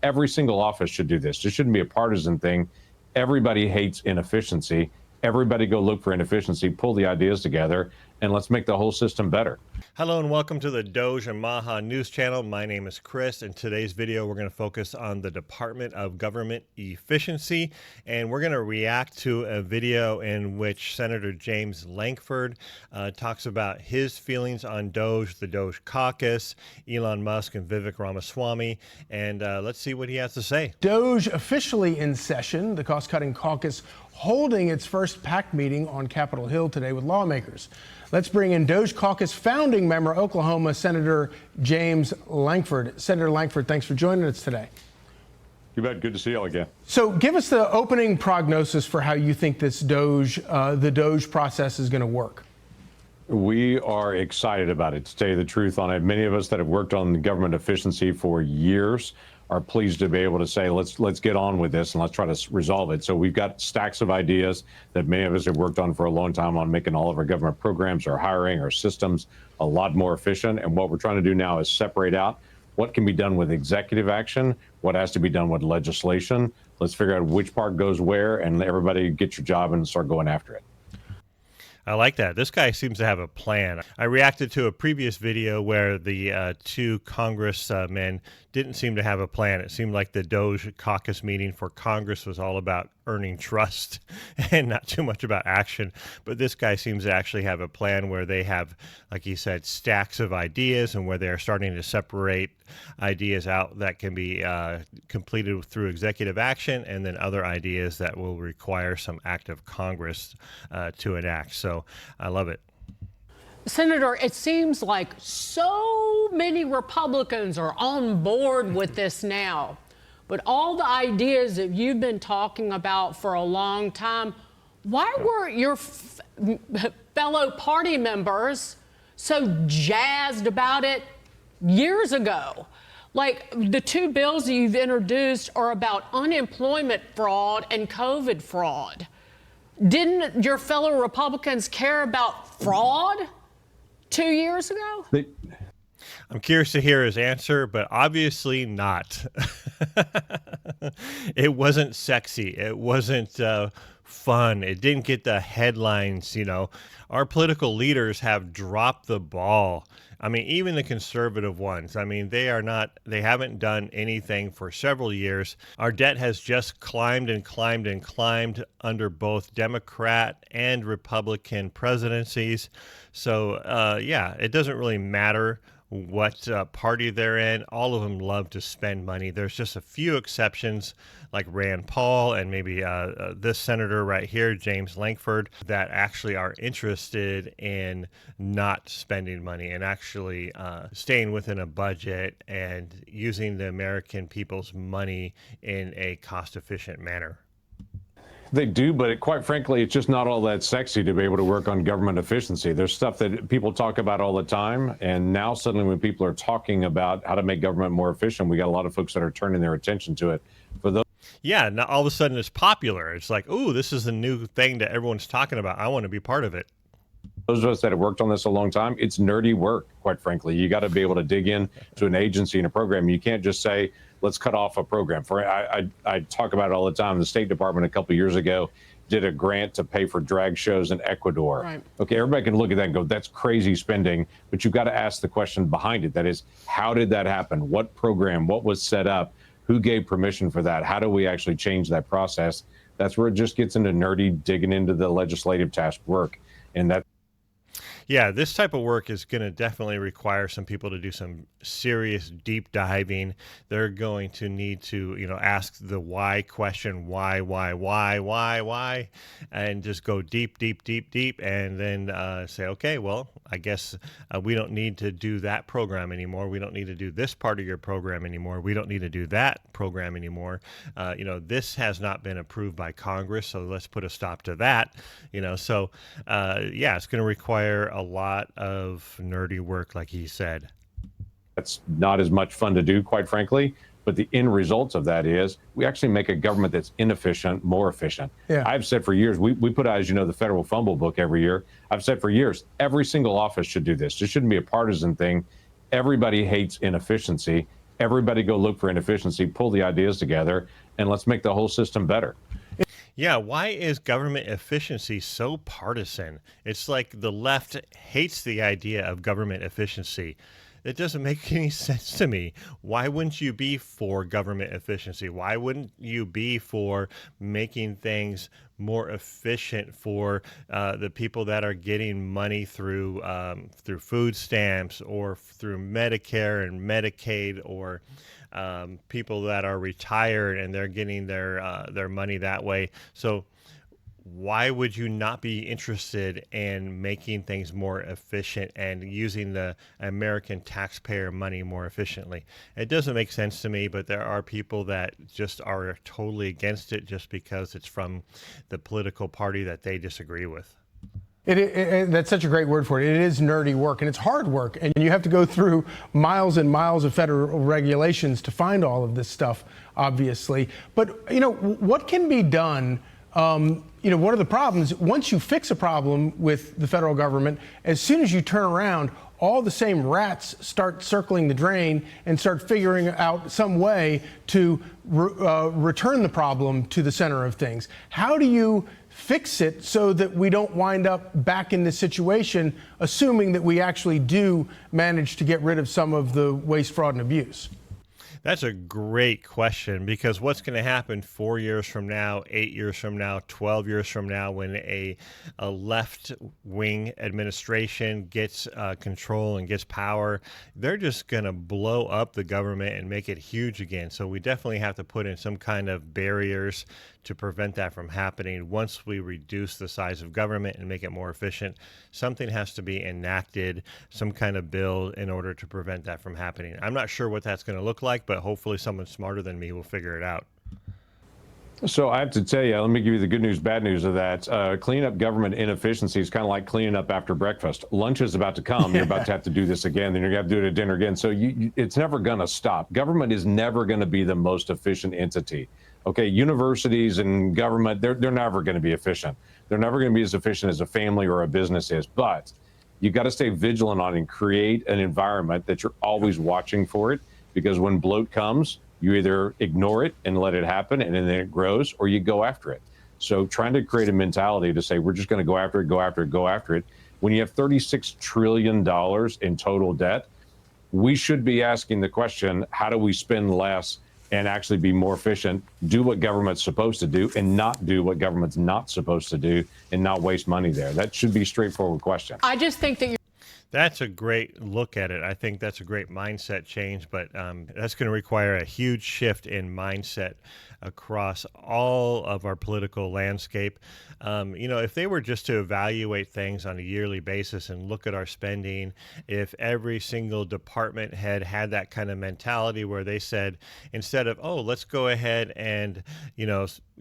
Every single office should do this. This shouldn't be a partisan thing. Everybody hates inefficiency. Everybody go look for inefficiency, pull the ideas together, and let's make the whole system better. Hello and welcome to the DOGE and Maha News Channel. My name is Chris. In today's video, we're going to focus on the Department of Government Efficiency, and we're going to react to a video in which Senator James Lankford talks about his feelings on DOGE, the DOGE Caucus, Elon Musk, and Vivek Ramaswamy, and let's see what he has to say. DOGE officially in session, the cost-cutting caucus holding its first PAC meeting on Capitol Hill today with lawmakers. Let's bring in DOGE Caucus founding member, Oklahoma Senator James Lankford. Senator Lankford, thanks for joining us today. You bet. Good to see you all again. So give us the opening prognosis for how you think this the DOGE process is going to work. We are excited about it, to tell you the truth on it. Many of us that have worked on government efficiency for years are pleased to be able to say, let's get on with this and let's try to resolve it. So we've got stacks of ideas that many of us have worked on for a long time on making all of our government programs, our hiring, our systems a lot more efficient. And what we're trying to do now is separate out what can be done with executive action, what has to be done with legislation. Let's figure out which part goes where, and everybody get your job and start going after it. I like that. This guy seems to have a plan. I reacted to a previous video where the two congressmen didn't seem to have a plan. It seemed like the DOGE caucus meeting for Congress was all about earning trust and not too much about action. But this guy seems to actually have a plan where they have, like he said, stacks of ideas, and where they're starting to separate ideas out that can be completed through executive action, and then other ideas that will require some act of Congress to enact. So I love it. Senator, it seems like so many Republicans are on board with this now, but all the ideas that you've been talking about for a long time, why weren't your fellow party members so jazzed about it years ago? Like, the two bills that you've introduced are about unemployment fraud and COVID fraud. Didn't your fellow Republicans care about fraud 2 years ago? I'm curious to hear his answer, but obviously not. It wasn't sexy. It wasn't fun. It didn't get the headlines, you know. Our political leaders have dropped the ball. I mean, even the conservative ones, I mean, they haven't done anything for several years. Our debt has just climbed and climbed and climbed under both Democrat and Republican presidencies. So, yeah, it doesn't really matter what party they're in. All of them love to spend money. There's just a few exceptions, like Rand Paul and maybe this senator right here, James Lankford, that actually are interested in not spending money and actually staying within a budget and using the American people's money in a cost-efficient manner. They do, but quite frankly, it's just not all that sexy to be able to work on government efficiency. There's stuff that people talk about all the time, and now suddenly when people are talking about how to make government more efficient, we got a lot of folks that are turning their attention to it. For those, yeah, now all of a sudden it's popular. It's like, ooh, this is the new thing that everyone's talking about. I want to be part of it. Those of us that have worked on this a long time, it's nerdy work, quite frankly. You got to be able to dig in to an agency and a program. You can't just say, let's cut off a program. I talk about it all the time. The State Department a couple of years ago did a grant to pay for drag shows in Ecuador. Right. Okay, everybody can look at that and go, that's crazy spending, but you've got to ask the question behind it. That is, how did that happen? What program? What was set up? Who gave permission for that? How do we actually change that process? That's where it just gets into nerdy digging into the legislative task work. And that. Yeah, this type of work is going to definitely require some people to do some serious deep diving. They're going to need to, you know, ask the why question, why, and just go deep, and then say, okay, well, I guess we don't need to do that program anymore. We don't need to do this part of your program anymore. We don't need to do that program anymore. You know, this has not been approved by Congress, so let's put a stop to that. You know, so yeah, it's going to require a lot of nerdy work, like he said. That's not as much fun to do, quite frankly. But the end results of that is we actually make a government that's inefficient more efficient. Yeah. I've said for years, we put out, as you know, the federal fumble book every year. I've said for years, every single office should do this. This shouldn't be a partisan thing. Everybody hates inefficiency. everybody go look for inefficiency, pull the ideas together, and let's make the whole system better. Yeah, why is government efficiency so partisan? It's like the left hates the idea of government efficiency. It doesn't make any sense to me. Why wouldn't you be for government efficiency? Why wouldn't you be for making things more efficient for the people that are getting money through food stamps or through Medicare and Medicaid, or people that are retired and they're getting their money that way? So why would you not be interested in making things more efficient and using the American taxpayer money more efficiently? It doesn't make sense to me, but there are people that just are totally against it just because it's from the political party that they disagree with. That's such a great word for it. It is nerdy work, and it's hard work, and you have to go through miles and miles of federal regulations to find all of this stuff, obviously. But, what can be done? One of the problems, once you fix a problem with the federal government, as soon as you turn around, all the same rats start circling the drain and start figuring out some way to return the problem to the center of things. How do you fix it so that we don't wind up back in this situation, assuming that we actually do manage to get rid of some of the waste, fraud, and abuse? That's a great question, because what's going to happen 4 years from now, 8 years from now, 12 years from now, when a left-wing administration gets control and gets power? They're just going to blow up the government and make it huge again. So we definitely have to put in some kind of barriers to prevent that from happening. Once we reduce the size of government and make it more efficient, something has to be enacted, some kind of bill, in order to prevent that from happening. I'm not sure what that's going to look like, but hopefully someone smarter than me will figure it out. So I have to tell you, let me give you the good news, bad news of that. Clean up government inefficiency is kind of like cleaning up after breakfast. Lunch is about to come. You're about to have to do this again. Then you're going to have to do it at dinner again. So it's never going to stop. Government is never going to be the most efficient entity. Okay, universities and government, they're never going to be efficient. They're never going to be as efficient as a family or a business is. But you got to stay vigilant on it and create an environment that you're always watching for it. Because when bloat comes, you either ignore it and let it happen, and then it grows, or you go after it. So trying to create a mentality to say, we're just going to go after it, go after it, go after it. When you have $36 trillion in total debt, we should be asking the question, how do we spend less and actually be more efficient, do what government's supposed to do, and not do what government's not supposed to do, and not waste money there? That should be a straightforward question. I just think that That's a great look at it. I think that's a great mindset change, but that's going to require a huge shift in mindset across all of our political landscape. If they were just to evaluate things on a yearly basis and look at our spending, if every single department had that kind of mentality where they said, instead of, oh, let's go ahead and,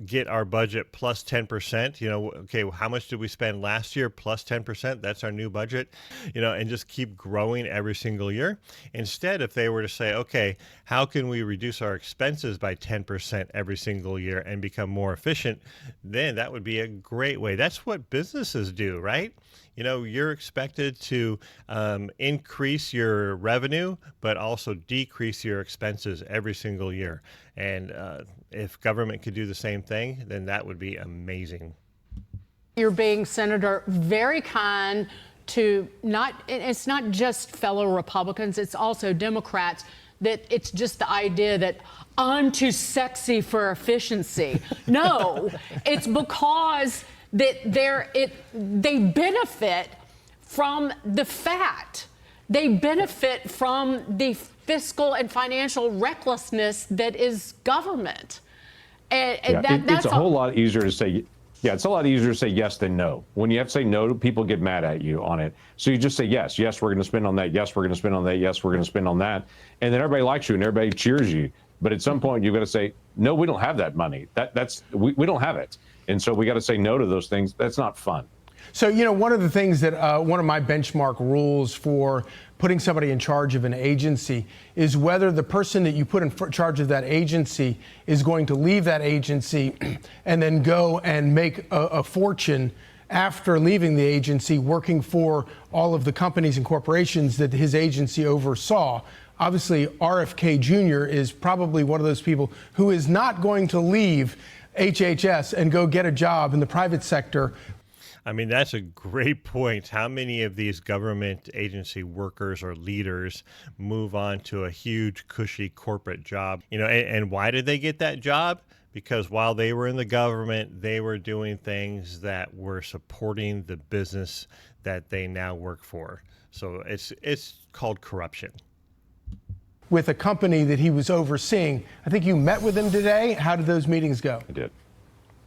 get our budget plus 10%, okay, how much did we spend last year? Plus 10%, that's our new budget, and just keep growing every single year. Instead, if they were to say, okay, how can we reduce our expenses by 10% every single year and become more efficient, then that would be a great way. That's what businesses do, right? You're expected to increase your revenue, but also decrease your expenses every single year. And if government could do the same thing, then that would be amazing. you're being, Senator, very kind to it's not just fellow Republicans, it's also Democrats, that it's just the idea that I'm too sexy for efficiency. No, it's because that they benefit from the fat. They benefit from the fiscal and financial recklessness that is government. It's a whole lot easier to say. Yeah, it's a lot easier to say yes than no. When you have to say no, people get mad at you on it. So you just say yes. Yes, we're going to spend on that. Yes, we're going to spend on that. Yes, we're going to spend on that. And then everybody likes you and everybody cheers you. But at some point, you've got to say, no, we don't have that money. We don't have it. And so we got to say no to those things. That's not fun. So, one of the things that one of my benchmark rules for putting somebody in charge of an agency is whether the person that you put in charge of that agency is going to leave that agency and then go and make a fortune after leaving the agency, working for all of the companies and corporations that his agency oversaw. Obviously, RFK Jr. is probably one of those people who is not going to leave HHS and go get a job in the private sector. I mean, that's a great point. How many of these government agency workers or leaders move on to a huge, cushy corporate job? You know, and why did they get that job? Because while they were in the government, they were doing things that were supporting the business that they now work for. So it's called corruption. With a company that he was overseeing. I think you met with him today. How did those meetings go?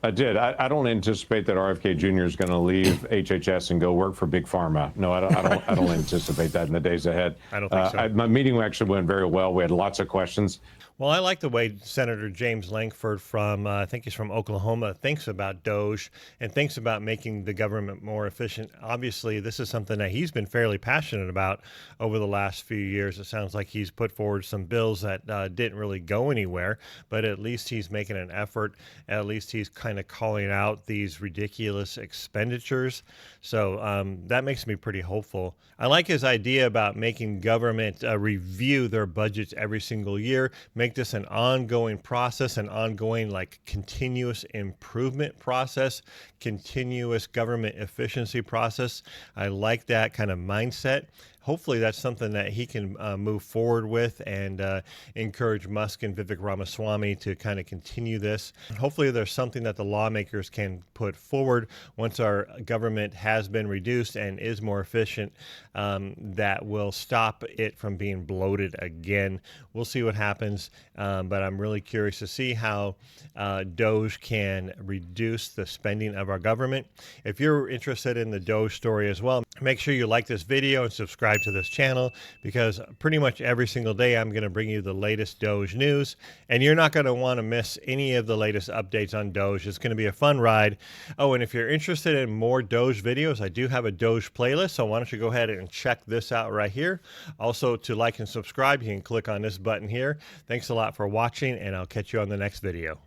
I did. I don't anticipate that RFK Jr. is going to leave HHS and go work for Big Pharma. No, I don't anticipate that in the days ahead. I don't think so. My meeting actually went very well. We had lots of questions. Well, I like the way Senator James Lankford from, I think he's from Oklahoma, thinks about DOGE and thinks about making the government more efficient. Obviously, this is something that he's been fairly passionate about over the last few years. It sounds like he's put forward some bills that didn't really go anywhere, but at least he's making an effort. At least he's kind of calling out these ridiculous expenditures. So that makes me pretty hopeful. I like his idea about making government review their budgets every single year, make this an ongoing process, an ongoing like continuous improvement process, continuous government efficiency process. I like that kind of mindset. Hopefully that's something that he can move forward with and encourage Musk and Vivek Ramaswamy to kind of continue this. Hopefully there's something that the lawmakers can put forward once our government has been reduced and is more efficient that will stop it from being bloated again. We'll see what happens, but I'm really curious to see how DOGE can reduce the spending of our government. If you're interested in the DOGE story as well, make sure you like this video and subscribe to this channel, because pretty much every single day I'm going to bring you the latest DOGE news, and you're not going to want to miss any of the latest updates on DOGE. It's going to be a fun ride. Oh, and if you're interested in more DOGE videos, I do have a DOGE playlist, so why don't you go ahead and check this out right here. Also, to like and subscribe, you can click on this button here. Thanks a lot for watching, and I'll catch you on the next video.